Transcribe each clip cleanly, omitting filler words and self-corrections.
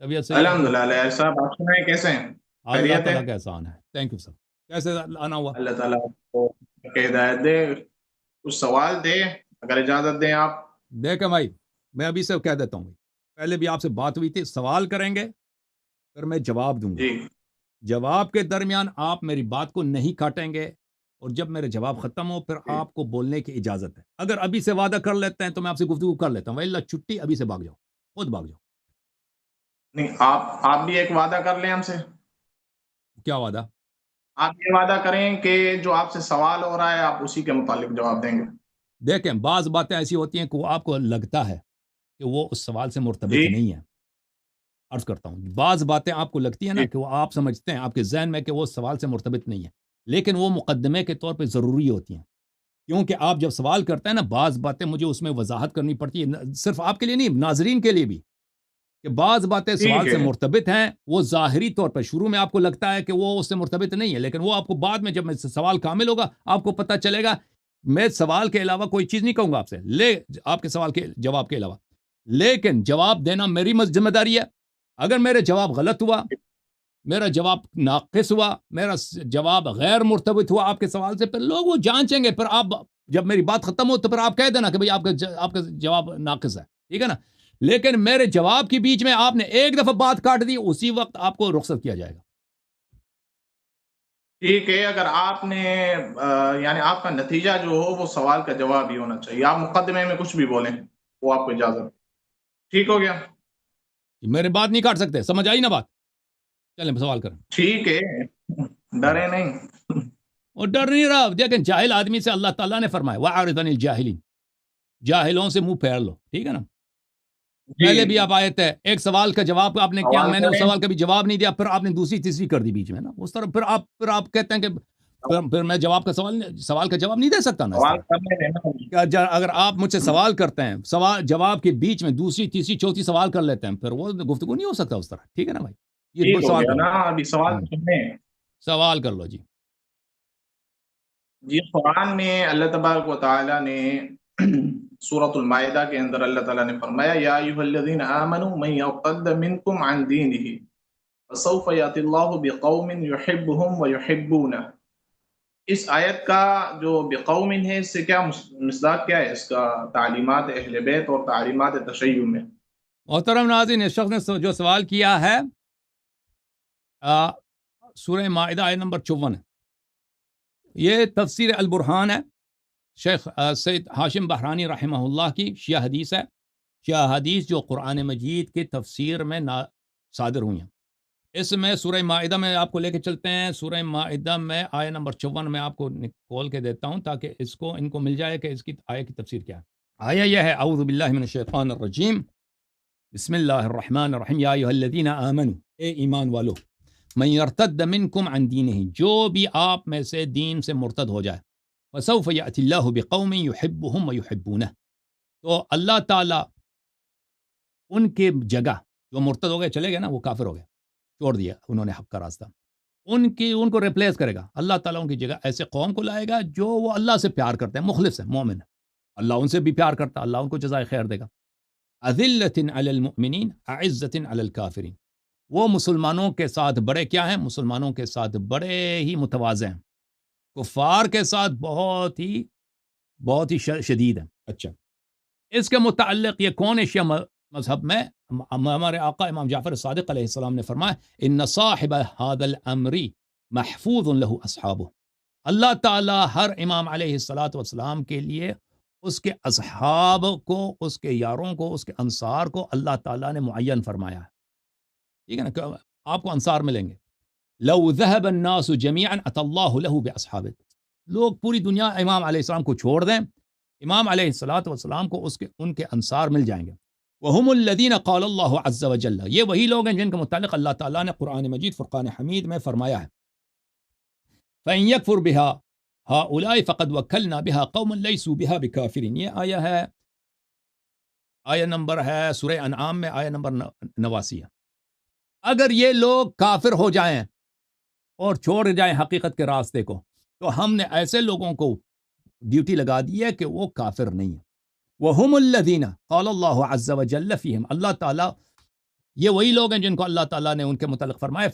طبیعت صحیح ہے آپ کی؟ الحمدللہ علیہ صاحب، آپ سنائیں کیسے ہیں؟ اللہ خیریت ہے؟ تعالیٰ کا احسان ہے، تھینک یو سر۔ کیسے آنا ہوا؟ اللہ تعالیٰ آپ کو کہ ہدایت دے۔ کچھ سوال تھے، اگر اجازت دیں آپ۔ دیکھیں بھائی، میں ابھی سے کہہ دیتا ہوں بھائی، پہلے بھی آپ سے بات ہوئی تھی، سوال کریں گے پھر میں جواب دوں گا۔ جی جواب کے درمیان آپ میری بات کو نہیں کاٹیں گے، اور جب میرے جواب ختم ہو پھر جی۔ آپ کو بولنے کی اجازت ہے۔ اگر ابھی سے وعدہ کر لیتے ہیں تو میں آپ سے گفتگو کر لیتا ہوں، وَإِلَّا چھٹی ابھی سے بھاگ جاؤ، خود بھاگ جاؤ۔ نہیں، آپ بھی ایک وعدہ کر لیں ہم سے۔ کیا وعدہ؟ آپ یہ وعدہ کریں کہ جو آپ سے سوال ہو رہا ہے آپ اسی کے متعلق جواب دیں گے۔ دیکھیں، بعض باتیں ایسی ہوتی ہیں کہ وہ آپ کو لگتا ہے کہ وہ اس سوال سے جی مرتبط نہیں ہے۔ عرض کرتا ہوں، بعض باتیں آپ کو لگتی ہیں نا جی کہ وہ آپ سمجھتے ہیں آپ کے ذہن میں کہ وہ سوال سے مرتبط نہیں ہے، لیکن وہ مقدمے کے طور پہ ضروری ہوتی ہیں، کیونکہ آپ جب سوال کرتے ہیں نا، بعض باتیں مجھے اس میں وضاحت کرنی پڑتی ہے، صرف آپ کے لیے نہیں، ناظرین کے لیے بھی، کہ بعض باتیں ٹھیک سوال سے ہے۔ مرتبط ہیں، وہ ظاہری طور پر شروع میں آپ کو لگتا ہے کہ وہ اس سے مرتبط نہیں ہے، لیکن وہ آپ کو بعد میں جب میں سوال کامل ہوگا آپ کو پتہ چلے گا۔ میں سوال کے علاوہ کوئی چیز نہیں کہوں گا آپ سے، آپ کے سوال کے جواب کے علاوہ، لیکن جواب دینا میری ذمہ داری ہے۔ اگر میرے جواب غلط ہوا، میرا جواب ناقص ہوا، میرا جواب غیر مرتبط ہوا آپ کے سوال سے، پھر لوگ وہ جانچیں گے، پھر آپ جب میری بات ختم ہو تو پھر آپ کہہ دینا کہ بھئی آپ کا جواب ناقص ہے، ٹھیک ہے نا؟ لیکن میرے جواب کے بیچ میں آپ نے ایک دفعہ بات کاٹ دی، اسی وقت آپ کو رخصت کیا جائے گا۔ ٹھیک ہے، اگر آپ نے یعنی آپ کا نتیجہ جو ہو وہ سوال کا جواب ہی ہونا چاہیے، آپ مقدمے میں کچھ بھی بولیں، وہ آپ کو اجازت۔ ٹھیک ہو گیا؟ میرے بات نہیں کاٹ سکتے، سمجھ آئی نا بات؟ چلیں سوال کریں۔ ٹھیک ہے، ڈرے نہیں۔ اور ڈر نہیں رہا، دیکھیں جاہل آدمی سے اللہ تعالیٰ نے فرمایا وَأَعْرِضْ عَنِ الْجَاهِلِينَ، جاہلوں سے منہ پھیر لو، ٹھیک ہے نا؟ جی پہلے بھی آپ آئے تھے، ایک سوال کا جواب آپ نے کیا، سوال میں نے اس کریں۔ سوال کا بھی جواب نہیں دیا، پھر آپ نے دوسری تیسری کر دی بیچ میں نا، اس طرح پھر آپ کہتے ہیں کہ پھر میں جواب کا سوال کا جواب نہیں دے سکتا نا اس سوال طرح۔ کرنے دینا۔ اگر آپ مجھ سے سوال کرتے ہیں، سوال جواب کے بیچ میں دوسری تیسری چوتھی سوال کر لیتے ہیں، پھر وہ گفتگو نہیں ہو سکتا اس طرح، ٹھیک ہے نا بھائی؟ یہ ٹھیک ہو سوال گیا کرو۔ نا، ابھی سوال تو سننے ہیں۔ سوال کر لو جی۔ جی، قرآن میں اللہ تبارک و تعالیٰ نے سورۃ المائدہ کے اندر اللہ تعالیٰ نے فرمایا یا ایھا الذین آمنوا من یرتد منکم عن دینہ فسوف یأتی اللہ بقوم یحبهم ویحبونہ۔ اس آیت کا جو بقوم ہے، اس سے کیا مصداق کیا ہے اس کا؟ تعلیمات اہل بیت اور تعلیمات تشیع میں۔ محترم ناظرین، اس شخص نے جو سوال کیا ہے سورہ مائدہ آیت نمبر 54 ہے، یہ تفسیر البرہان ہے، شیخ سید ہاشم بحرانی رحمہ اللہ کی شیعہ حدیث ہے، شیعہ حدیث جو قرآن مجید کی تفسیر میں صادر ہوئی ہیں۔ اس میں سورہ مائدہ میں آپ کو لے کے چلتے ہیں، سورہ مائدہ میں آیت نمبر 54 میں آپ کو کھول کے دیتا ہوں تاکہ ان کو مل جائے کہ اس کی آیت کی تفسیر کیا ہے۔ آیت یہ ہے، اعوذ باللہ من الشیطان الرجیم، بسم اللہ الرحمن الرحیم، یا ایھا الذین آمنوا، اے ایمان والو، من یرتد منکم عن دینہ، جو بھی آپ میں سے دین سے مرتد ہو جائے، فسوف یأتی اللہ بقوم یحبهم ویحبونہ، تو اللہ تعالیٰ ان کے جگہ، جو مرتد ہو گئے چلے گئے نا، وہ کافر ہو گئے، چھوڑ دیا انہوں نے حق کا راستہ، ان کو ریپلیس کرے گا اللہ تعالیٰ، ان کی جگہ ایسے قوم کو لائے گا جو وہ اللہ سے پیار کرتے ہیں، مخلص ہے، مومن ہے، اللہ ان سے بھی پیار کرتا، اللہ ان کو جزائے خیر دے گا۔ اذلۃ علی المؤمنین اعزۃ علی الکافرین، وہ مسلمانوں کے ساتھ بڑے کیا ہیں؟ مسلمانوں کے ساتھ بڑے ہی متواضع ہیں، کفار کے ساتھ بہت ہی شدید ہیں۔ اچھا، اس کے متعلق یہ کون ہے؟ شیعہ مذہب میں ہمارے آقا امام جعفر صادق علیہ السلام نے فرمایا ان صاحب هذا الامر محفوظ له اصحابه، اللہ تعالیٰ ہر امام علیہ الصلاۃ والسلام کے لیے اس کے اصحاب کو، اس کے یاروں کو، اس کے انصار کو اللہ تعالیٰ نے معین فرمایا ہے، ٹھیک ہے نا؟ کہ آپ کو انصار ملیں گے۔ لو ذهب الناس جميعا اتى الله له باصحابه، لوگ پوری دنیا امام علیہ السلام کو چھوڑ دیں، امام علیہ الصلاۃ والسلام کو ان کے انصار مل جائیں گے۔ وهم الذين قال الله عز وجل، یہ وہی لوگ ہیں جن کے متعلق اللہ تعالیٰ نے قرآن مجید فرقان حمید میں فرمایا ہے فَإِن يَكْفُرْ بِهَا هَؤُلَاءِ فَقَدْ وَكَّلْنَا بِهَا قَوْمًا لَيْسُوا بِهَا بِكَافِرِينَ، یہ آیہ نمبر ہے سورہ انعام میں، آیہ نمبر 89 ہے۔ اگر یہ لوگ کافر ہو جائیں اور چھوڑ جائیں حقیقت کے راستے کو، تو ہم نے ایسے لوگوں کو ڈیوٹی لگا دی ہے کہ وہ کافر نہیں ہیں۔ وَهُمُ الَّذِينَ قَالَ اللَّهُ عَزَّ وَجَلَّ فِيهِمْ، اللہ تعالیٰ یہ وہی لوگ ہیں جن کو اللہ تعالیٰ نے ان کے متعلق فرمایا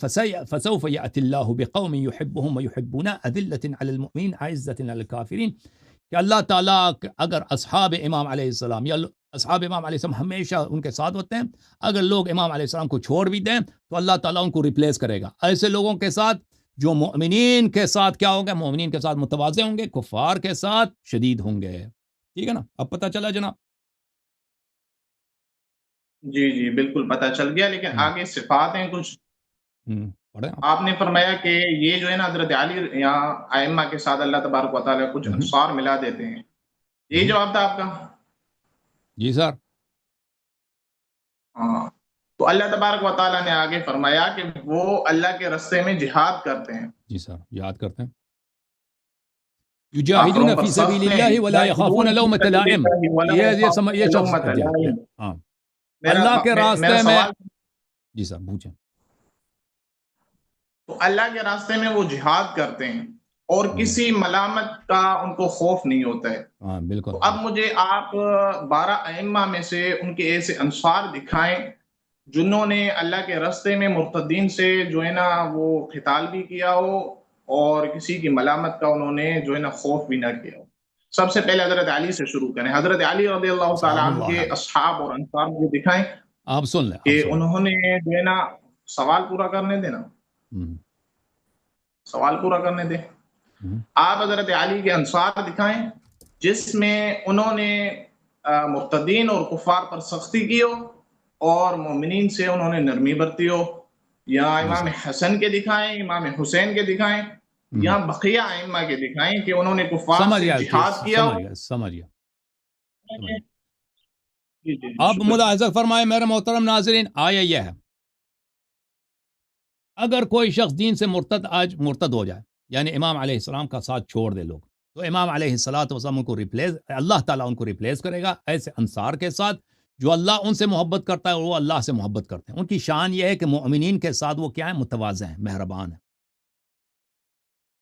فسوف یأتی اللہ بقوم یحبهم ویحبون اذلۃ علی المؤمنین عزۃ علی الکافرین، کہ اللہ تعالیٰ اگر اصحاب امام علیہ السلام یا اصحاب امام علیہ السلام ہمیشہ ان کے ساتھ ہوتے ہیں، اگر لوگ امام علیہ السلام کو چھوڑ بھی دیں تو اللہ تعالیٰ ان کو ریپلیس کرے گا ایسے لوگوں کے ساتھ جو مؤمنین کے ساتھ کیا ہوں گے، مؤمنین کے ساتھ متواضع ہوں گے، کفار کے ساتھ شدید ہوں گے. ٹھیک ہے نا؟ اب پتہ چلا جناب؟ جی جی بالکل پتہ چل گیا، لیکن آگے صفات ہیں کچھ. پڑھیں آپ نے فرمایا کہ یہ جو ہے نا حضرت علی یا ائمہ کے ساتھ اللہ تبارک و تعالیٰ کچھ انصار ملا دیتے ہیں، یہی جواب تھا آپ کا؟ جی سر. ہاں، تو اللہ تبارک و تعالیٰ نے آگے فرمایا کہ وہ اللہ کے راستے میں جہاد کرتے ہیں. جی سر، یاد کرتے ہیں. یجاہدون فی سبیل اللہ ولا یخافون لومۃ لائم. یہ شخص ہاں اللہ کے راستے میں. جی سر پوچھیں. تو اللہ کے راستے میں وہ جہاد کرتے ہیں اور کسی ملامت کا ان کو خوف نہیں ہوتا ہے. ہاں بالکل. اب مجھے آپ 12 ائمہ میں سے ان کے ایسے انصار دکھائیں جنہوں نے اللہ کے راستے میں مرتدین سے جو ہے نا وہ قتال بھی کیا ہو اور کسی کی ملامت کا انہوں نے جو ہے نا خوف بھی نہ کیا ہو. سب سے پہلے حضرت علی سے شروع کریں. حضرت علی رضی اللہ تعالیٰ عنہ کے اصحاب اور انصار مجھے دکھائیں. آپ سن لیں کہ انہوں نے جو ہے نا سوال پورا کرنے دینا، سوال پورا کرنے دیں. آپ حضرت علی کے انصار دکھائیں جس میں انہوں نے مرتدین اور کفار پر سختی کی ہو اور مومنین سے انہوں نے نرمی برتی ہو. یا امام حسن کے دکھائیں، امام حسین کے دکھائیں، یا بقیہ ائمہ کے دکھائیں کہ انہوں نے کفار سے جہاد کیا ہو. سمجھیا. اب ملاحظہ فرمائے میرے محترم ناظرین، آیا یہ ہے اگر کوئی شخص دین سے مرتد ہو جائے، یعنی امام علیہ السلام کا ساتھ چھوڑ دے لوگ، تو امام علیہ السلام ان کو ریپلیس، اللہ تعالیٰ ان کو ریپلیس کرے گا ایسے انصار کے ساتھ جو اللہ ان سے محبت کرتا ہے اور وہ اللہ سے محبت کرتے ہیں. ان کی شان یہ ہے کہ مؤمنین کے ساتھ وہ کیا ہے، متواضع ہیں، مہربان ہیں،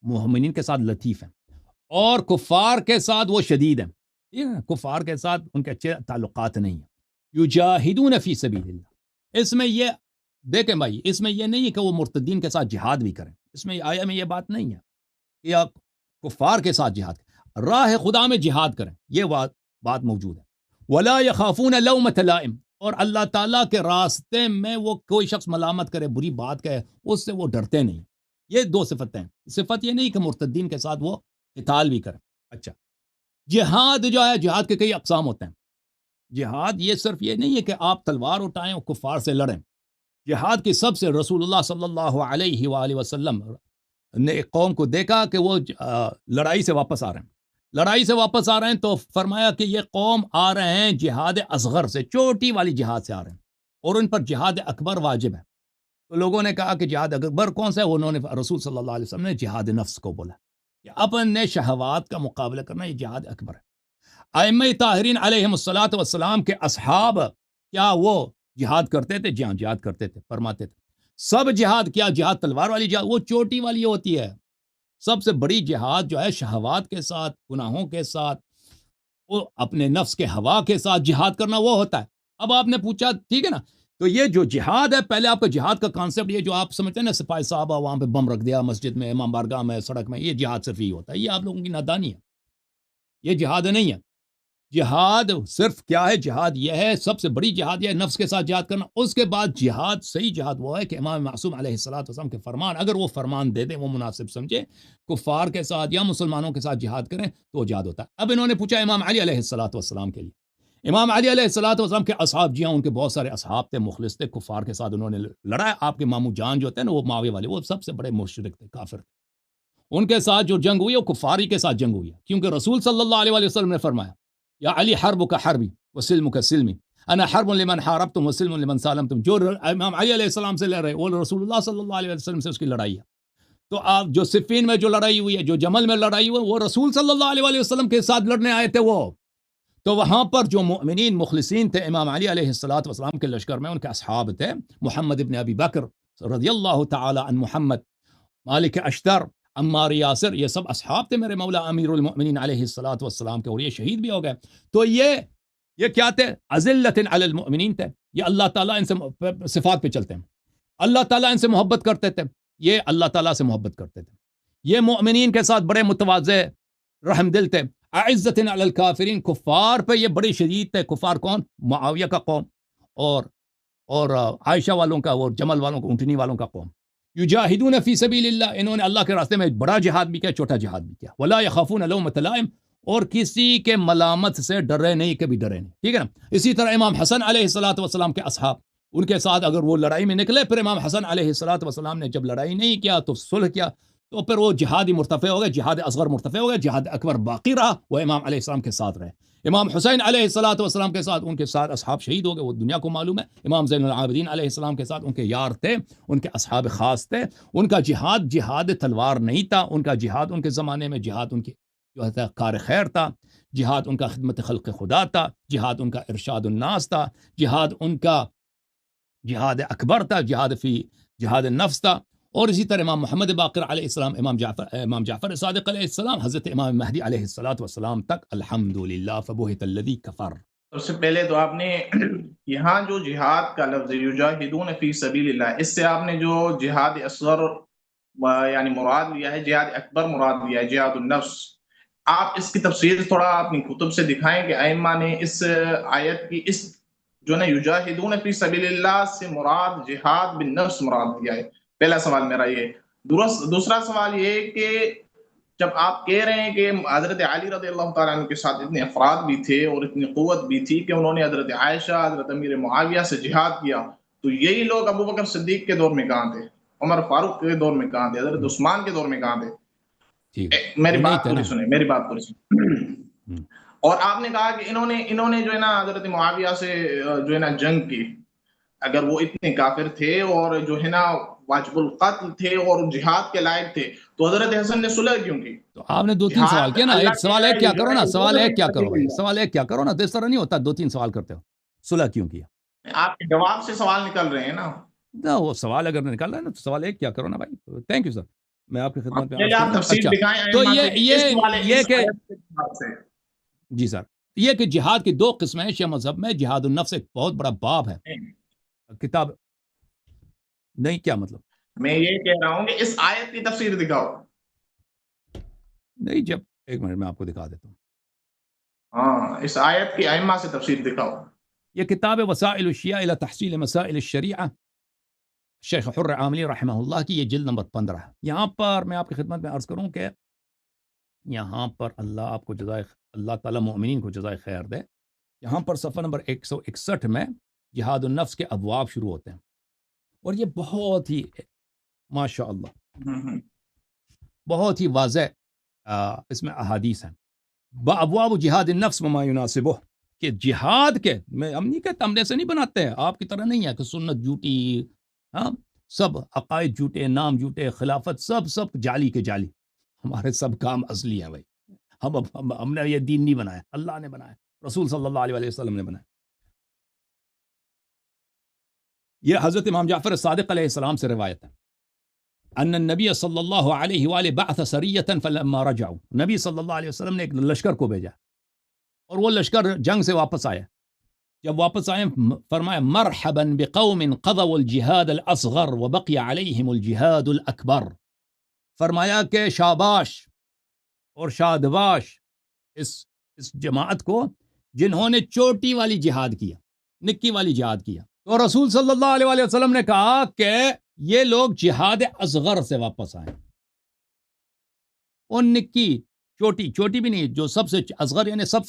مؤمنین کے ساتھ لطیف ہیں، اور کفار کے ساتھ وہ شدید ہیں. کفار کے ساتھ ان کے اچھے تعلقات نہیں ہیں. یجاہدون فی سبیل اللہ، اس میں یہ دیکھیں بھائی، اس میں یہ نہیں ہے کہ وہ مرتدین کے ساتھ جہاد بھی کریں، اس میں آیا میں یہ بات نہیں ہے کہ آپ کفار کے ساتھ جہاد کریں، راہ خدا میں جہاد کریں، یہ بات موجود ہے. ولا یخافون لومۃ لائم، اور اللہ تعالیٰ کے راستے میں وہ کوئی شخص ملامت کرے، بری بات کہے، اس سے وہ ڈرتے نہیں. یہ دو صفتیں ہیں. صفت یہ نہیں کہ مرتدین کے ساتھ وہ قتال بھی کریں. اچھا، جہاد جو ہے، جہاد کے کئی اقسام ہوتے ہیں. جہاد یہ صرف یہ نہیں ہے کہ آپ تلوار اٹھائیں اور کفار سے لڑیں. جہاد کی سب سے رسول اللہ صلی اللہ علیہ وآلہ وسلم نے ایک قوم کو دیکھا کہ وہ لڑائی سے واپس آ رہے ہیں، تو فرمایا کہ یہ قوم آ رہے ہیں جہاد اصغر سے، چھوٹی والی جہاد سے آ رہے ہیں، اور ان پر جہاد اکبر واجب ہے. تو لوگوں نے کہا کہ جہاد اکبر کون سا ہے؟ انہوں نے رسول صلی اللہ علیہ وسلم نے جہاد نفس کو بولا کہ اپنے شہوات کا مقابلہ کرنا، یہ جہاد اکبر ہے. ائمہ طاہرین علیہم الصلاۃ والسلام کے اصحاب کیا وہ جہاد کرتے تھے؟ جی ہاں، جہاد کرتے تھے، فرماتے تھے. سب جہاد کیا؟ جہاد تلوار والی جہاد وہ چھوٹی والی ہوتی ہے. سب سے بڑی جہاد جو ہے شہوات کے ساتھ، گناہوں کے ساتھ، وہ اپنے نفس کے ہوا کے ساتھ جہاد کرنا، وہ ہوتا ہے. اب آپ نے پوچھا ٹھیک ہے نا، تو یہ جو جہاد ہے، پہلے آپ کا جہاد کا کانسیپٹ یہ جو آپ سمجھتے ہیں نا، سپاہی صاحبہ وہاں پہ بم رکھ دیا مسجد میں، امام بارگاہ میں، سڑک میں، یہ جہاد صرف یہ ہوتا ہے. یہ آپ لوگوں کی نادانی ہے، یہ جہاد نہیں ہے. جہاد صرف کیا ہے؟ جہاد یہ ہے، سب سے بڑی جہاد یہ ہے نفس کے ساتھ جہاد کرنا. اس کے بعد جہاد، صحیح جہاد وہ ہے کہ امام معصوم علیہ السلام کے فرمان، اگر وہ فرمان دے دیں، وہ مناسب سمجھے، کفار کے ساتھ یا مسلمانوں کے ساتھ جہاد کریں تو جہاد ہوتا ہے. اب انہوں نے پوچھا امام علی علیہ السلام کے لیے، امام علی علیہ السلام کے اصحاب، جی ہاں ان کے بہت سارے اصحاب تھے، مخلص تھے، کفار کے ساتھ انہوں نے لڑا. آپ کے مامو جان جو تھے نا، وہ معاویہ والے، وہ سب سے بڑے مشرک تھے، کافر تھے. ان کے ساتھ جو جنگ ہوئی وہ کفاری کے ساتھ جنگ ہوئی ہے، کیونکہ رسول صلی اللہ علیہ وسلم نے فرمایا یا علی حربک حربی وسلمک سلمی، انا حرب لمن حاربتم وسلم لمن سالمتم. جو امام علی علیہ السلام سے لڑ رہے وہ رسول اللہ صلی اللہ علیہ وسلم سے اس کی لڑائی ہے. تو آپ جو صفین میں جو لڑائی ہوئی ہے، جو جمل میں لڑائی ہوئی، وہ رسول صلی اللہ علیہ وسلم کے ساتھ لڑنے آئے تھے وہ. تو وہاں پر جو مؤمنین مخلصین تھے امام علی علیہ السلام کے لشکر میں، ان کے اصحاب تھے محمد ابن ابی بکر رضی اللہ تعالی عن محمد، مالک اشتر، عمار یاسر، یہ سب اصحاب تھے میرے مولا امیر المؤمنین علیہ السلام کے، اور یہ شہید بھی ہو گئے. تو یہ کیا تھے؟ اذلۃ علی المؤمنین تھے. یہ اللہ تعالیٰ ان سے صفات پہ چلتے ہیں، اللہ تعالیٰ ان سے محبت کرتے تھے، یہ اللہ تعالیٰ سے محبت کرتے تھے، یہ مومنین کے ساتھ بڑے متواضع رحم دل تھے، اعزت علی الکافرین، کفار پہ یہ بڑی شدید تھے۔ کفار کون؟ معاویہ کا قوم اور عائشہ والوں کا، اور جمل والوں کا، اونٹنی والوں کا قوم۔ یجاہدون فی سبیل اللہ، انہوں نے اللہ کے راستے میں بڑا جہاد بھی کیا، چھوٹا جہاد بھی کیا۔ ولا یخافون لومۃ لائم، اور کسی کے ملامت سے ڈرے نہیں، کبھی ڈرے نہیں، ٹھیک ہے نا۔ اسی طرح امام حسن علیہ الصلوۃ والسلام کے اصحاب، ان کے ساتھ اگر وہ لڑائی میں نکلے، پھر امام حسن علیہ الصلوۃ والسلام نے جب لڑائی نہیں کیا تو صلح کیا، تو پھر وہ جہادی مرتفع ہو گئے، جہاد اصغر مرتفع ہو گئے، جہاد اکبر باقی رہا، وہ امام علیہ السلام کے ساتھ رہے۔ امام حسین علیہ الصلوۃ والسلام کے ساتھ، ان کے ساتھ اصحاب شہید ہو گئے، وہ دنیا کو معلوم ہے۔ امام زین العابدین علیہ السلام کے ساتھ ان کے یار تھے، ان کے اصحاب خاص تھے، ان کا جہاد تلوار نہیں تھا، ان کا جہاد، ان کے زمانے میں جہاد ان کی جو ہے کار خیر تھا، جہاد ان کا خدمت خلق خدا تھا، جہاد ان کا ارشاد الناس تھا، جہاد ان کا جہاد اکبر تھا، جہاد النفس تھا۔ اور اسی طرح امام محمد باقر علیہ السلام، امام جعفر صادق علیہ السلام، حضرت امام مہدی علیہ السلام تک، الحمدللہ فبہت الذی کفر۔ سب سے پہلے تو آپ نے یہاں جو جہاد کا لفظ یجاہدون فی سبیل اللہ، اس سے آپ نے جو جہاد اصغر یعنی مراد لیا ہے، جہاد اکبر مراد لیا ہے، جہاد النفس۔ آپ اس کی تفسیر تھوڑا اپنی کتب سے دکھائیں کہ ائمہ نے اس آیت کی اس جو نا یجاہدون فی سبیل اللہ سے مراد جہاد بالنفس مراد لیا ہے۔ پہلا سوال میرا یہ۔ دوسرا سوال یہ کہ جب آپ کہہ رہے ہیں کہ حضرت علی رضی اللہ تعالیٰ عنہ کے ساتھ اتنے افراد بھی تھے اور اتنی قوت بھی تھی کہ انہوں نے حضرت عائشہ، حضرت امیر معاویہ سے جہاد کیا، تو یہی لوگ ابو بکر صدیق کے دور میں کہاں تھے، عمر فاروق کے دور میں کہاں تھے، حضرت عثمان کے دور میں کہاں تھے؟ میری بات پوری سنیں۔ اور آپ نے کہا کہ انہوں نے جو ہے نا حضرت معاویہ سے جو ہے نا جنگ کی، اگر وہ اتنے کافر تھے اور جو ہے نا واجب القتل تھے اور جہاد کے لائق تھے، تو حضرت حسن نے صلح کیوں کی؟ تو آپ نے 2-3 سوال کیا نا، ایک سوال ایک کیا کرو نا، سوال ایک کیا کرو بھائی، سوال ایک کیا کرو نا، تو اس طرح نہیں ہوتا 2-3 سوال کرتے ہو۔ صلح کیوں کیا؟ آپ کے جواب سے سوال نکل رہے ہیں نا، وہ سوال اگر نکال رہا ہے نا تو سوال ایک کیا کرو نا بھائی۔ تھینک یو سر، میں آپ کی خدمت میں۔ آپ تفصیل دکھائیں تو یہ کہ جی سر، یہ کہ جہاد کی 2 قسمیں ہیں شیعہ مذہب میں۔ جہاد النفس ایک بہت بڑا باب ہے، کتاب نہیں، کیا مطلب؟ میں یہ کہہ رہا ہوں کہ اس آیت کی تفسیر دکھاؤ۔ نہیں، جب ایک منٹ میں آپ کو دکھا دیتا ہوں۔ ہاں، اس آیت کی ائمہ سے تفسیر دکھاؤ۔ یہ کتاب وسائل الشیعہ الی تحصیل مسائل الشریعہ، شیخ حر عاملی رحمہ اللہ کی، یہ جلد نمبر 15 ہے۔ یہاں پر میں آپ کی خدمت میں عرض کروں کہ یہاں پر اللہ آپ کو اللہ تعالیٰ مومنین کو جزائے خیر دے۔ یہاں پر صفحہ نمبر 161 میں جہاد النفس کے ابواب شروع ہوتے ہیں، اور یہ بہت ہی ماشاء اللہ بہت ہی واضح اس میں احادیث ہیں۔ ابواب جہاد النفس وما یناسبہ، کہ جہاد کے ہم نہیں کہتے، ہم سے نہیں بناتے ہیں، آپ کی طرح نہیں ہے کہ سنت جھوٹی، ہاں سب عقائد جھوٹے، نام جھوٹے، خلافت سب جعلی کے جعلی۔ ہمارے سب کام اصلی ہیں بھائی، ہم نے یہ دین نہیں بنایا، اللہ نے بنایا، رسول صلی اللہ علیہ وسلم نے بنایا۔ یہ حضرت امام جعفر صادق علیہ السلام سے روایت ہے، ان النبی صلی اللہ علیہ وآلہ بعث سریۃ فلما رجعوا، نبی صلی اللہ علیہ وسلم نے ایک لشکر کو بھیجا، اور وہ لشکر جنگ سے واپس آیا۔ جب واپس آئے فرمایا مرحبا بقوم قضوا الجہاد الاصغر وبقی علیہم الجہاد الاکبر، فرمایا کہ شاباش اور شادباش اس جماعت کو جنہوں نے چوٹی والی جہاد کیا، نکی والی جہاد کیا۔ تو رسول صلی اللہ علیہ وسلم نے کہا کہ یہ لوگ جہاد اصغر سے واپس آئے، اور نکی چوٹی بھی نہیں، جو سب سے اصغر یعنی سب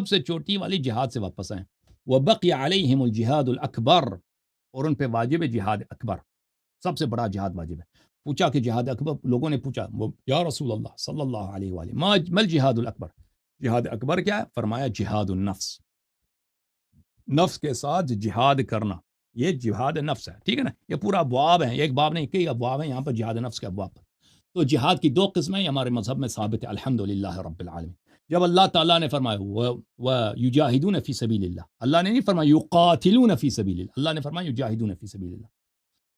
سے چوٹی والی جہاد سے واپس آئیں۔ وبقی علیہم الجہاد الاکبر، اور ان پہ واجب ہے جہاد اکبر، سب سے بڑا جہاد واجب ہے۔ پوچھا کہ جہاد اکبر، لوگوں نے پوچھا یا رسول اللہ صلی اللہ علیہ وآلہ ما الجہاد الاکبر، جہاد اکبر کیا ہے؟ فرمایا جہاد النفس، نفس کے ساتھ جہاد کرنا، یہ جہاد نفس ہے، ٹھیک ہے نا۔ یہ پورا ابواب ہے، ایک باب نہیں، کئی ابواب ہیں یہاں پر جہاد نفس کے ابواب پر۔ تو جہاد کی 2 قسمیں ہمارے مذہب میں ثابت ہے، الحمدللہ رب العالمین۔ جب اللہ تعالیٰ نے فرمایا وَيُجَاهِدُونَ فِي سَبِيلِ اللَّهِ، اللہ نے نہیں فرمایا يُقَاتِلُونَ فِي سَبِيلِ اللَّهِ، اللہ نے فرمایا يُجَاهِدُونَ فِي سَبِيلِ اللَّهِ۔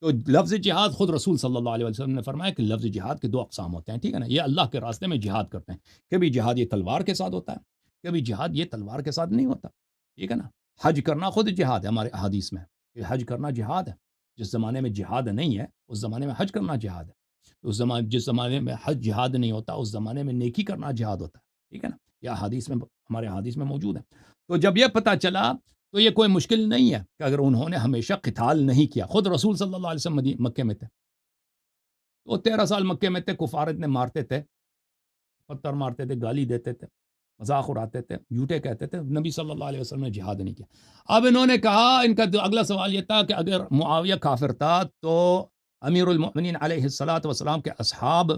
تو لفظ جہاد خود رسول صلی اللہ علیہ وسلم نے فرمایا کہ لفظ جہاد کے 2 اقسام ہوتے ہیں، ٹھیک ہے نا۔ یہ اللہ کے راستے میں جہاد کرتے ہیں، کبھی جہاد یہ تلوار کے ساتھ ہوتا ہے، کبھی جہاد یہ تلوار کے ساتھ نہیں ہوتا، ٹھیک ہے نا۔ حج کرنا خود جہاد ہے، ہمارے احادیث میں کہ حج کرنا جہاد ہے. جس زمانے میں جہاد نہیں ہے اس زمانے میں حج کرنا جہاد ہے. جس زمانے میں حج جہاد نہیں ہوتا اس زمانے میں نیکی کرنا جہاد ہوتا ہے. ٹھیک ہے نا، یہ حدیث میں، ہمارے حدیث میں موجود ہے. تو جب یہ پتہ چلا تو یہ کوئی مشکل نہیں ہے کہ اگر انہوں نے ہمیشہ قتال نہیں کیا. خود رسول صلی اللہ علیہ وسلم مکے میں تھے، وہ 13 سال مکے میں تھے، کفار اتنے مارتے تھے، پتھر مارتے تھے، گالی دیتے تھے، مذاق اڑاتے تھے، جھوٹے کہتے تھے. نبی صلی اللہ علیہ وسلم نے جہاد نہیں کیا. اب انہوں نے کہا، ان کا اگلا سوال یہ تھا کہ اگر معاویہ کافر تھا تو امیر المؤمنین علیہ الصلاۃ والسلام کے اصحاب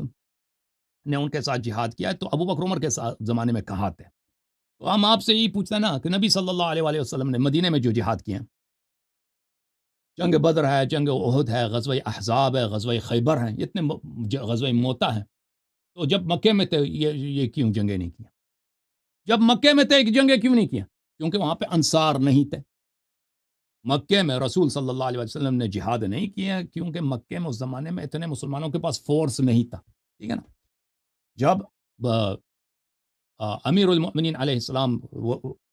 نے ان کے ساتھ جہاد کیا ہے، تو ابو بکر عمر کے زمانے میں کہاں تھے؟ تو ہم آپ سے یہی پوچھتے ہیں نا کہ نبی صلی اللہ علیہ وسلم نے مدینے میں جو جہاد کیے ہیں، جنگ بدر ہے، جنگ احد ہے، غزوہ احزاب ہے، غزوہ خیبر ہیں، اتنے غزوہ موتا ہیں، تو جب مکے میں تھے یہ کیوں جنگیں نہیں کیا؟ جب مکے میں تھے جنگیں کیوں نہیں کیا؟ کیونکہ وہاں پہ انصار نہیں تھے. مکے میں رسول صلی اللہ علیہ وسلم نے جہاد نہیں کیا کیونکہ مکے میں اس زمانے میں اتنے مسلمانوں کے پاس فورس نہیں تھا. ٹھیک ہے نا. جب امیر المؤمنین علیہ السلام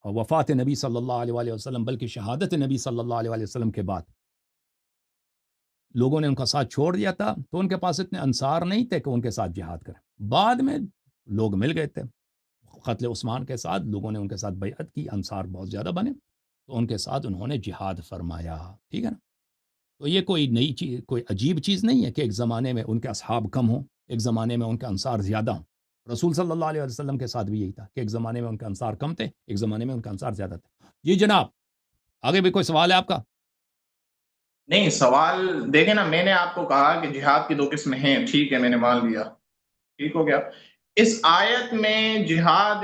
وفات نبی صلی اللہ علیہ وسلم بلکہ شہادت نبی صلی اللہ علیہ وسلم کے بعد لوگوں نے ان کا ساتھ چھوڑ دیا تھا، تو ان کے پاس اتنے انصار نہیں تھے کہ ان کے ساتھ جہاد کریں. بعد میں لوگ مل گئے تھے، قتل عثمان کے ساتھ لوگوں نے ان کے ساتھ بیعت کی، انصار بہت زیادہ بنے، تو ان کے ساتھ انہوں نے جہاد فرمایا. ٹھیک ہے نا. تو یہ کوئی نئی چیز، کوئی عجیب چیز نہیں ہے کہ ایک زمانے میں ان کے اصحاب کم ہوں، ایک زمانے میں ان کے انصار زیادہ ہوں. رسول صلی اللہ علیہ وسلم کے ساتھ بھی یہی تھا کہ ایک زمانے میں ان کے انصار کم تھے، ایک زمانے میں ان کے انصار زیادہ تھے. جی جناب، آگے بھی کوئی سوال ہے آپ کا؟ نہیں، سوال دیکھیں نا، میں نے آپ کو کہا کہ جہاد کی 2 قسمیں ہیں، ٹھیک ہے، میں نے مان لیا، ٹھیک ہو گیا. اس آیت میں جہاد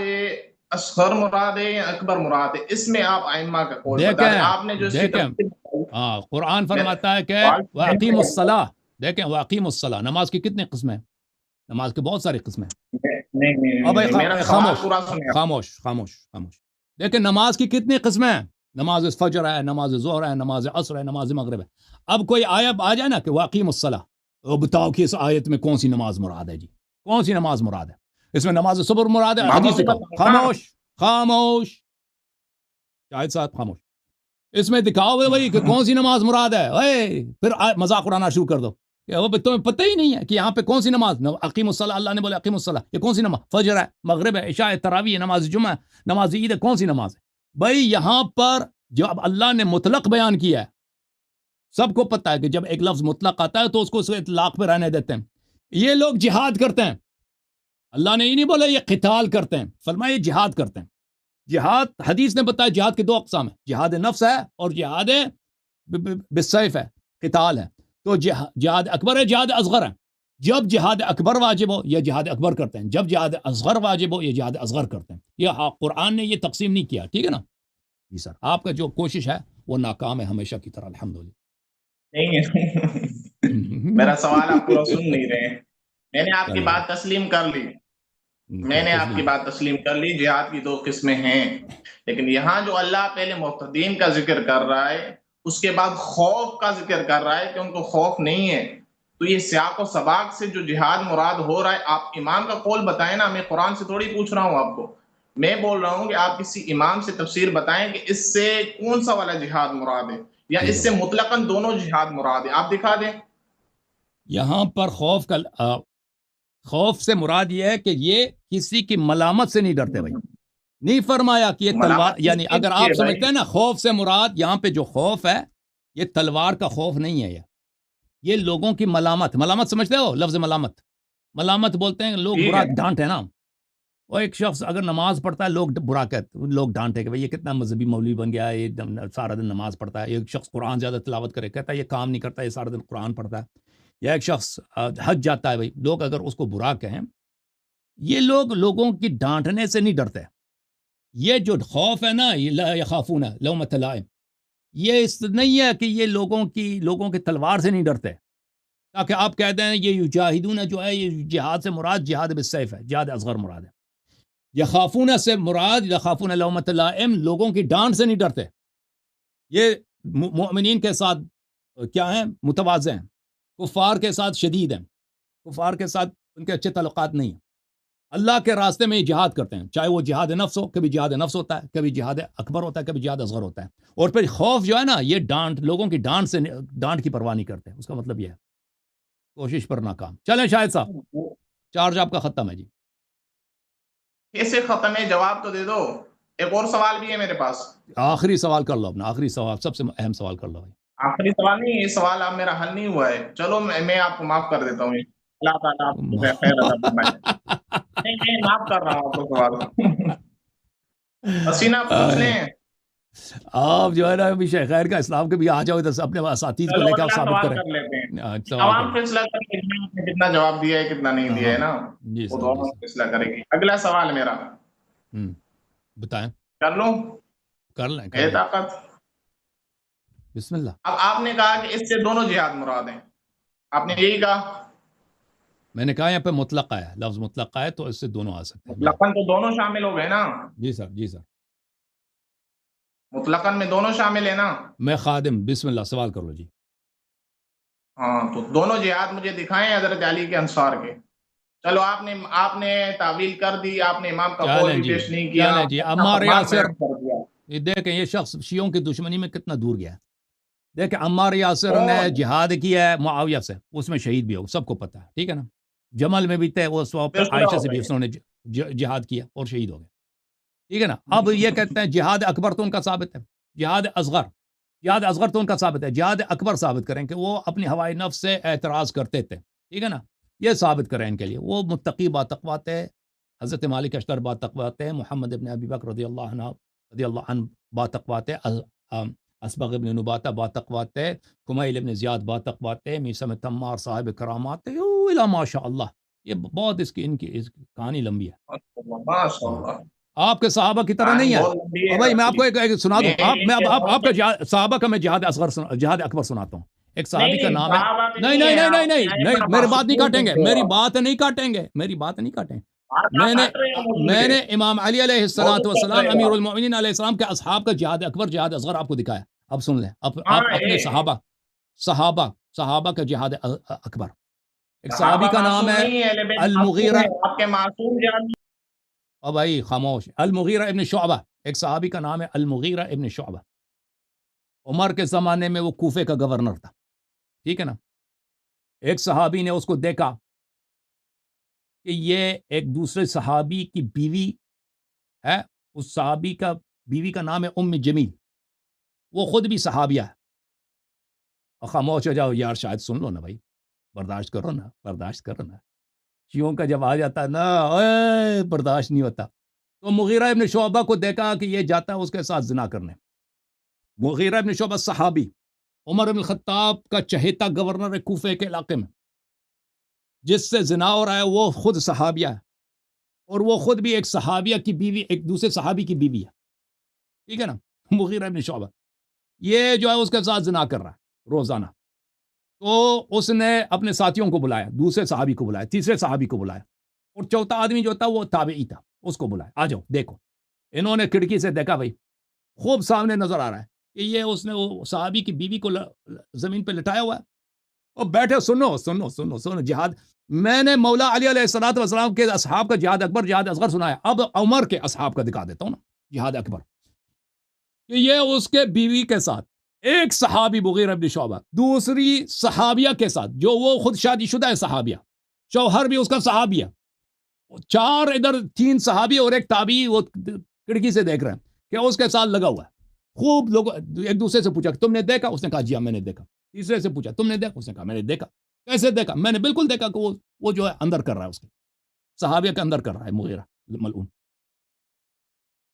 اصغر مراد ہے یا اکبر مراد ہے؟ اس میں آپ ائمہ کا قول بتا دیں. آپ نے جو اس کی تفسیر ہاں، قرآن فرماتا ہے کہ وَأَقِيمُ الصَّلَاةَ. دیکھیں وَأَقِيمُ الصَّلَاةَ، نماز کی کتنی قسمیں ہیں؟ نماز کی بہت ساری قسمیں ہیں. میرا سوال پورا سنیں. خاموش. دیکھیں نماز کی کتنی قسمیں ہیں؟ نماز فجر ہے، نماز ظہر ہے، نماز عصر ہے، نماز مغرب ہے. اب کوئی آیت آ جائے نا کہ وَأَقِيمُ الصَّلَاةَ، وہ بتاؤ کہ اس آیت میں کون سی نماز مراد ہے؟ جی کون سی نماز مراد ہے؟ اس میں نماز صبح مراد ہے؟ حدیث دکھاؤ. خاموش شاہد صاحب، خاموش. اس میں دکھاؤ بھائی کہ کون سی نماز مراد ہے. پھر مذاق اڑانا شروع کر دو کہ وہ تمہیں پتہ ہی نہیں ہے کہ یہاں پہ کون سی نماز. اقیم الصلاۃ، اللہ نے بولا اقیم الصلاۃ، یہ کون سی نماز؟ فجر ہے، مغرب ہے، عشاء ہے، تراویح ہے، نماز جمعہ ہے، نماز عید ہے، کون سی نماز ہے بھائی؟ یہاں پر جب اللہ نے مطلق بیان کیا ہے، سب کو پتہ ہے کہ جب ایک لفظ مطلق آتا ہے تو اس کو اطلاق پہ رہنے دیتے ہیں. یہ لوگ جہاد کرتے ہیں، اللہ نے یہ نہیں بولا یہ قتال کرتے ہیں، فرمایا یہ جہاد کرتے ہیں. جہاد حدیث نے بتایا جہاد کے 2 اقسام ہیں، جہاد نفس ہے اور جہاد بالسیف ہے، قتال ہے. تو جہاد اکبر ہے، جہاد اصغر ہے. جب جہاد اکبر واجب ہو یہ جہاد اکبر کرتے ہیں، جب جہاد اصغر واجب ہو یہ جہاد اصغر کرتے ہیں. یہ قرآن نے یہ تقسیم نہیں کیا. ٹھیک ہے نا جی سر، آپ کا جو کوشش ہے وہ ناکام ہے ہمیشہ کی طرح، الحمدللہ. نہیں، میرا سوال آپ پورا سن نہیں رہے. میں نے آپ کی بات تسلیم کر لی، تسلیم کر لی. جہاد کی 2 قسمیں ہیں، لیکن یہاں جو اللہ پہلے مرتدین کا ذکر کر رہا ہے، اس کے بعد خوف کا ذکر کر رہا ہے کہ ان کو خوف نہیں ہے. تو یہ سیاق و سباق سے جو جہاد مراد ہو رہا ہے، آپ امام کا قول بتائیں نا. میں قرآن سے تھوڑی پوچھ رہا ہوں آپ کو، میں بول رہا ہوں کہ آپ کسی امام سے تفسیر بتائیں کہ اس سے کون سا والا جہاد مراد ہے، یا اس سے مطلقاً دونوں جہاد مراد ہے. آپ دکھا دیں. یہاں پر خوف سے مراد یہ ہے کہ یہ کسی کی ملامت سے نہیں ڈرتے بھائی. نہیں فرمایا کہ یہ تلوار، یعنی اگر آپ سمجھتے ہیں نا خوف سے مراد یہاں پہ جو خوف ہے یہ تلوار کا خوف نہیں ہے، یہ لوگوں کی ملامت سمجھتے ہو؟ لفظ ملامت بولتے ہیں لوگ برا ڈانٹ ہے نا. وہ ایک شخص اگر نماز پڑھتا ہے لوگ برا کہتے، لوگ ڈانٹے کہ بھائی یہ کتنا مذہبی مولوی بن گیا ہے، یہ سارا دن نماز پڑھتا ہے. ایک شخص قرآن زیادہ تلاوت کرے کہتا ہے یہ کام نہیں کرتا، یہ سارا دن قرآن پڑھتا ہے. یا ایک شخص حج جاتا ہے، بھائی لوگ اگر اس کو برا کہیں، یہ لوگ لوگوں کی ڈانٹنے سے نہیں ڈرتے. یہ جو خوف ہے نا، یہ لا یخافون لومۃ لائم، یہ اس نہیں ہے کہ یہ لوگوں کی تلوار سے نہیں ڈرتے. تاکہ آپ کہہ دیں یہ یجاہدون جو ہے یہ جہاد سے مراد جہاد بالسیف ہے، جہاد اصغر مراد ہے. یخافون سے مراد یخافون لومۃ لائم، لوگوں کی ڈانٹ سے نہیں ڈرتے. یہ مؤمنین کے ساتھ کیا ہیں؟ متواضع ہیں. کفار کے ساتھ شدید ہیں، کفار کے ساتھ ان کے اچھے تعلقات نہیں ہیں. اللہ کے راستے میں جہاد کرتے ہیں، چاہے وہ جہاد نفس ہو، کبھی جہاد نفس ہوتا ہے، کبھی جہاد اکبر ہوتا ہے، کبھی جہاد اصغر ہوتا ہے. اور پھر خوف جو ہے نا، یہ ڈانٹ، لوگوں کی ڈانٹ کی پرواہ نہیں کرتے. اس کا مطلب یہ ہے کوشش پر ناکام. چلیں شاہد صاحب، چارج آپ کا ختم ہے جی. کیسے ختم ہے؟ جواب تو دے دو. ایک اور سوال بھی ہے میرے پاس. آخری سوال کر لو اپنا، آخری سوال، سب سے اہم سوال کر لو بھائی. آخری سوال نہیں، یہ سوال اب میرا حل نہیں ہوا ہے. چلو میں آپ کو معاف کر دیتا ہوں. اللہ تعالیٰ آپ کو خیر عطا فرمائے. نہیں میں معاف کر رہا ہوں آپ کو سوال. حسینہ پوچھ لیں. آپ جو ہے نا ابھی شیخ خیر کا اسلام کے بھی آ جاؤ ادھر، اپنے اساتذ کو چلو لے کے آپ اگلا ثابت سوال کریں. کر لیتے ہیں. سوال عوام کریں. فیصلہ کرے گی آپ نے کتنا جواب دیا ہے کتنا نہیں دیا ہے نا، جی وہ سر، تو جی عوام سر. فیصلہ کرے گی. اگلا سوال میرا بتائیں. کر لوں؟ کر لیں، کر ہے لیں. طاقت. بسم اللہ. اب آپ نے کہا کہ اس سے دونوں جہاد مراد ہیں، آپ نے یہی کہا. میں نے کہا یہاں پہ مطلق آیا، لفظ مطلق آیا تو اس سے دونوں آ سکتے ہیں. مطلقاً تو دونوں شامل ہو گئے نا. جی سر، جی سر. مطلقاً میں دونوں شامل ہیں نا. میں خادم، بسم اللہ، سوال کر لو جی. ہاں تو دونوں جہاد مجھے دکھائیں حضرت علی کے انصار کے. چلو آپ نے تعویل کر دی، آپ نے امام کا قول چلیں بھی جی، پیش نہیں کیا، چلیں جی. اپنا عمار فرمان یاسر، بیان کر دیا. یہ دیکھیں یہ شخص شیعوں کی دشمنی میں کتنا دور گیا ہے. دیکھیں عمار یاسر نے کون؟ جہاد کیا ہے معاویہ سے، اس میں شہید بھی ہو، سب کو پتا ہے، ٹھیک ہے نا. جمل میں بھی تھے وہ، سو پہ پھر صلح عائشہ ہو سے بھی گئی. انہوں نے جہاد کیا اور شہید ہو گئے، ٹھیک ہے نا. اب یہ کہتے ہیں جہاد اکبر تو ان کا ثابت ہے، جہاد اصغر تو ان کا ثابت ہے، جہاد اکبر ثابت کریں کہ وہ اپنی ہوائے نفس سے اعتراض کرتے تھے، ٹھیک ہے نا. یہ ثابت کریں ان کے لیے. وہ متقی باتقوا تھے، حضرت مالک اشتر باتقوا تھے، محمد ابن ابی بکر رضی اللہ عنہ باتقوا تھے، اسبغ ابن نباتہ باتقوا تھے، کمیل ابن زیاد باتقوا تھے، میثم تمار صاحب کرامات تھے، الا ماشاء اللہ. یہ بہت ان کی کہانی لمبی ہے. ماشاء اللہ. آپ کے صحابہ کی طرح کہانی نہیں ہے. بہت لمبی ہے بھائی میں آپ آپ کو کی. ایک سنا دوں. میں یہ کہتا ہوں آپ کا صحابہ کا میں جہاد اکبر سناتا ہوں. ایک صحابی کا نہیں نام ہے. صحابہ کے نہیں نہیں نہیں ہے، نہیں آپ نہیں نہیں ائمہ نہیں میری بات نہیں معصومین کاٹیں گے، سنتے ہو میری آپ. بات نہیں کاٹیں گے، میری بات نہیں کاٹیں. آپ کاٹ رہے ہیں موضوع میں کے. نے امام علی علیہ موضوع کاٹ السلام رہے ہو امیر آپ. المؤمنین علیہ السلام کے اصحاب کا جہاد اکبر جہاد اصغر آپ کو دکھایا. اب سن لیں، ہاں آپ اپنے صحابہ کا جہاد اکبر. ایک صحابی صحابہ کا نام معصوم ہے نہیں ہے لیکن معصوم المغیرہ. ہے. آپ کے معصوم جان. او بھائی خاموش. المغیرہ ابن شعبہ، ایک صحابی کا نام ہے المغیرہ ابن شعبہ. عمر کے زمانے میں وہ کوفے کا گورنر تھا، ٹھیک ہے نا. ایک صحابی نے اس کو دیکھا کہ یہ ایک دوسرے صحابی کی بیوی ہے، اس صحابی کا بیوی کا نام ہے ام جمیل، وہ خود بھی صحابیہ ہے. اور خاموش ہو جاؤ یار، شاید سن لو نا بھائی، برداشت کرو نا. شیعوں کا جب آ جاتا ہے نا، برداشت نہیں ہوتا. تو مغیرہ ابن شعبہ کو دیکھا کہ یہ جاتا ہے اس کے ساتھ زنا کرنے. مغیرہ ابن شعبہ صحابی، عمر بن الخطاب کا چہیتا گورنر ہے کوفے کے علاقے میں، جس سے زنا ہو رہا ہے وہ خود صحابیہ ہے، اور وہ خود بھی ایک صحابیہ کی بیوی، ایک دوسرے صحابی کی بیوی ہے، ٹھیک ہے نا. مغیرہ ابن شعبہ یہ جو ہے اس کے ساتھ زنا کر رہا ہے روزانہ. تو اس نے اپنے ساتھیوں کو بلایا، دوسرے صحابی کو بلایا، تیسرے صحابی کو بلایا، اور چوتھا آدمی جو تھا وہ تابعی تھا، اس کو بلایا، آ جاؤ دیکھو. انہوں نے کھڑکی سے دیکھا بھائی، خوب سامنے نظر آ رہا ہے کہ یہ اس نے وہ صحابی کی بیوی کو زمین پہ لٹایا ہوا ہے، اور بیٹھے سنو جہاد. میں نے مولا علی علیہ الصلوۃ والسلام کے اصحاب کا جہاد اکبر جہاد اصغر سنایا. اب عمر کے اصحاب کا دکھا دیتا ہوں نا جہاد اکبر، کہ یہ اس کے بیوی کے ساتھ ایک صحابی مغیرہ ابن شعبہ دوسری صحابیہ کے ساتھ، جو وہ خود شادی شدہ ہے صحابیہ، شوہر بھی اس کا صحابی ہے. چار ادھر، تین صحابی اور ایک تابعی وہ کھڑکی سے دیکھ رہے ہیں کہ اس کے ساتھ لگا ہوا ہے. خوب لوگ ایک دوسرے سے پوچھا کہ تم نے دیکھا؟ اس نے کہا جی ہاں میں نے دیکھا. تیسرے سے پوچھا تم نے دیکھا؟ اس نے کہا میں نے دیکھا. کیسے دیکھا؟ میں نے بالکل دیکھا کہ وہ جو ہے اندر کر رہا ہے، اس کے صحابیہ کے اندر کر رہا ہے مغیرہ ملعون.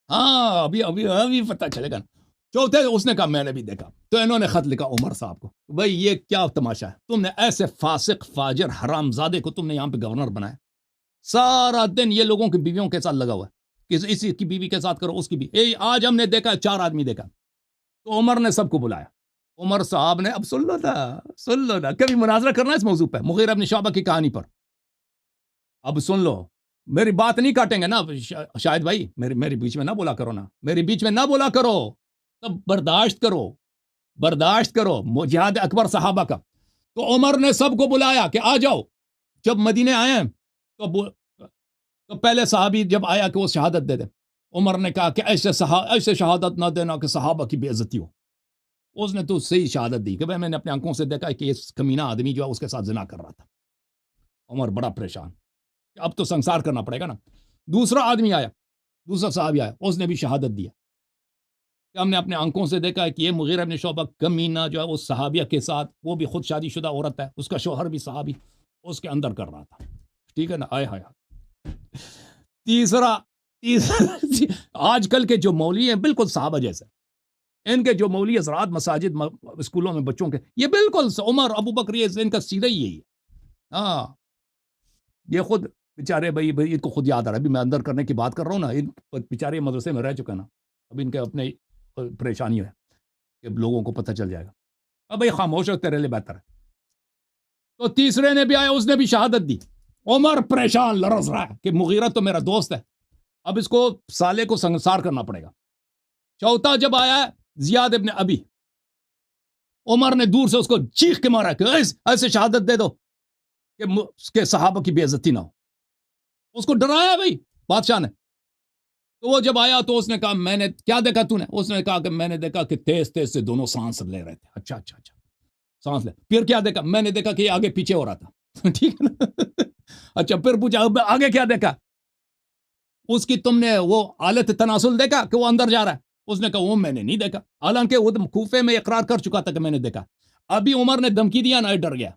ہاں ابھی پتہ چلے گا. چوتھے اس نے کہا میں نے بھی دیکھا. تو انہوں نے خط لکھا عمر صاحب کو، بھائی یہ کیا تماشا ہے، تم نے ایسے فاسق فاجر حرام زادے کو تم نے یہاں پہ گورنر بنایا، سارا دن یہ لوگوں کی بیویوں کے ساتھ لگا ہوا ہے کہ اسی کی بیوی کے ساتھ کرو، اس کی بھی. آج ہم نے دیکھا 4 آدمی دیکھا. تو عمر نے سب کو بلایا. عمر صاحب نے، اب سن لو نا کبھی مناظرہ کرنا اس موضوع پہ، مغیرہ ابن شعبہ کی کہانی پر. اب سن لو، میری بات نہیں کاٹیں گے نا شاہد بھائی، میری بیچ میں نہ بولا کرو نا، میری بیچ میں نہ بولا کرو. تب برداشت کرو جہاد اکبر صحابہ کا. تو عمر نے سب کو بلایا کہ آ جاؤ. جب مدینے آئے تو پہلے صحابی جب آیا کہ وہ شہادت دے دے، عمر نے کہا کہ ایسے شہادت نہ دینا کہ صحابہ کی بے عزتی ہو. اس نے تو صحیح شہادت دی کہ بھائی میں نے اپنے آنکھوں سے دیکھا کہ یہ کمینہ آدمی جو ہے اس کے ساتھ زنا کر رہا تھا. عمر بڑا پریشان، اب تو سنسار کرنا پڑے گا نا. دوسرا آدمی آیا، دوسرا صحابی آیا، اس نے بھی شہادت دیا کہ ہم نے اپنے آنکھوں سے دیکھا ہے کہ یہ مغیرہ بن شعبہ کمینہ جو ہے وہ صحابیہ کے ساتھ، وہ بھی خود شادی شدہ عورت ہے، اس کا شوہر بھی صحابی، اس کے اندر کر رہا تھا. ٹھیک ہے نا. آئے ہائے. تیسرا آج کل کے جو مولوی ہیں بالکل صحابہ جیسے، ان کے جو مولوی حضرات مساجد اسکولوں میں بچوں کے، یہ بالکل عمر ابو بکر، یہ ان کا سیدھا ہی یہی ہے. ہاں یہ خود بیچارے بھائی ان کو خود یاد آ رہا ہے، ابھی میں اندر کرنے کی بات کر رہا ہوں نا، ان بیچارے مدرسے میں رہ چکے نا، اب ان کے اپنے پریشانی ہے کہ لوگوں کو پتہ چل جائے گا. اب بھائی خاموش ہو، تیرے لیے بہتر ہے. تو تیسرے نے بھی آیا، اس نے بھی شہادت دی. عمر پریشان لرز رہا ہے کہ مغیرہ تو میرا دوست ہے، اب اس کو سالے کو سنسار کرنا پڑے گا. چوتھا جب آیا زیاد ابن ابی، عمر نے دور سے اس کو چیخ کے مارا کہ ایسے شہادت دے دو کہ صحابہ کی بے عزتی نہ ہو. اس کو ڈرایا بھائی بادشاہ نے. تو وہ جب آیا تو اس نے کہا میں نے کیا دیکھا تو نے؟ اس نے کہا کہ میں نے دیکھا کہ تیز تیز سے دونوں سانس لے رہے تھے. اچھا سانس لے. پھر کیا دیکھا؟ میں نے دیکھا کہ یہ آگے پیچھے ہو رہا تھا. ٹھیک ہے نا. اچھا پھر پوچھا آگے کیا دیکھا؟ اس کی تم نے وہ حالت تناسل دیکھا کہ وہ اندر جا رہا ہے؟ اس نے کہا وہ میں نے نہیں دیکھا، حالانکہ وہ کوفے میں اقرار کر چکا تھا کہ میں نے دیکھا. ابھی عمر نے دھمکی دیا نا، ڈر گیا.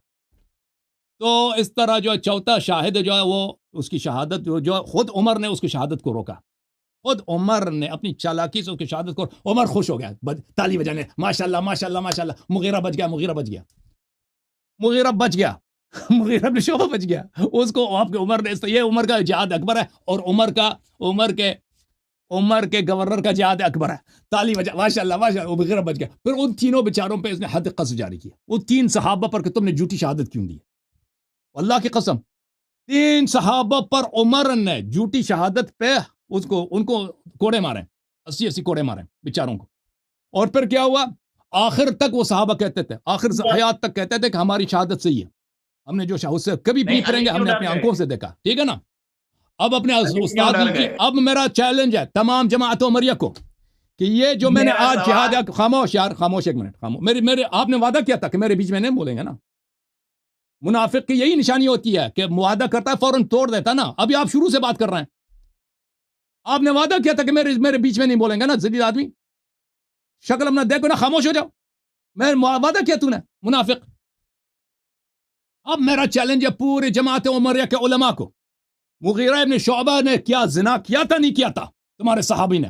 تو اس طرح جو چوتھا شاہد جو ہے وہ اس کی شہادت جو خود عمر نے اس کی شہادت کو روکا، خود عمر نے اپنی چالاکی سے اس کی شہادت کو. عمر خوش ہو گیا، تالی بجانے، ماشاءاللہ ماشاءاللہ ماشاءاللہ، مغیرہ بچ گیا، مغیرہ بچ گیا، مغیرہ بچ گیا، مغیرہ بن شعبہ بچ گیا. اس کو آپ کے عمر نے، یہ عمر کا جہاد اکبر ہے، اور عمر کے گورنر کا جہاد اکبر ہے. تالی بجا، ماشاءاللہ ماشاءاللہ، وہ مغیرہ بچ گیا. پھر ان تینوں بیچاروں پہ اس نے حد قذف جاری کیا، وہ 3 صحابہ پر کہ تم نے جھوٹی شہادت کیوں دی. اللہ کی قسم 3 صحابہ پر عمر نے جھوٹی شہادت پہ ان کو کوڑے مارے، 80 کوڑے مارے بیچاروں کو. اور پھر کیا ہوا؟ آخر تک وہ صحابہ کہتے تھے، آخر حیات تک کہتے تھے کہ ہماری شہادت صحیح ہے، ہم نے جو شہادت سے کبھی بھی کریں گے، ہم نے اپنی آنکھوں سے دیکھا. ٹھیک ہے نا. اب اپنے استاد کی، اب میرا چیلنج ہے تمام جماعت عمریہ کو کہ یہ جو میں نے آج جہاد، خاموش یار، خاموش، ایک منٹ خاموش. میرے آپ نے وعدہ کیا تھا کہ میرے بیچ میں نہیں بولیں گے نا. منافق کی یہی نشانی ہوتی ہے کہ وعدہ کرتا ہے فوراً توڑ دیتا نا. ابھی آپ شروع سے بات کر رہے ہیں، آپ نے وعدہ کیا تھا کہ میرے بیچ میں نہیں بولیں گے نا. ذلیل آدمی، شکل اپنا دیکھو نا، خاموش ہو جاؤ. میں وعدہ کیا تو نے منافق. اب میرا چیلنج ہے پورے جماعت عمریہ کے علماء کو، مغیرہ ابن شعبہ نے کیا زنا کیا تھا نہیں کیا تھا تمہارے صحابی نے؟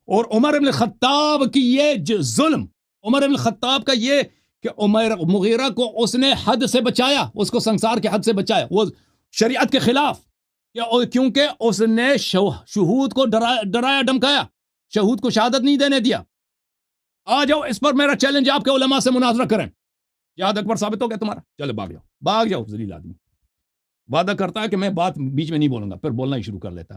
اور عمر ابن الخطاب کی یہ ظلم، عمر ابن الخطاب کا یہ کہ مغیرہ کو اس نے حد سے بچایا، اس کو سنسار کے حد سے بچایا، وہ شریعت کے خلاف، کیونکہ اس نے شہود کو ڈرایا دھمکایا، شہود کو شہادت نہیں دینے دیا. آ جاؤ، اس پر میرا چیلنج، آپ کے علماء سے مناظرہ کریں. یاد اکبر ثابت ہو گیا تمہارا، چلے بھاگ جاؤ ذلیل آدمی. وعدہ کرتا ہے کہ میں بات بیچ میں نہیں بولوں گا، پھر بولنا ہی شروع کر لیتا.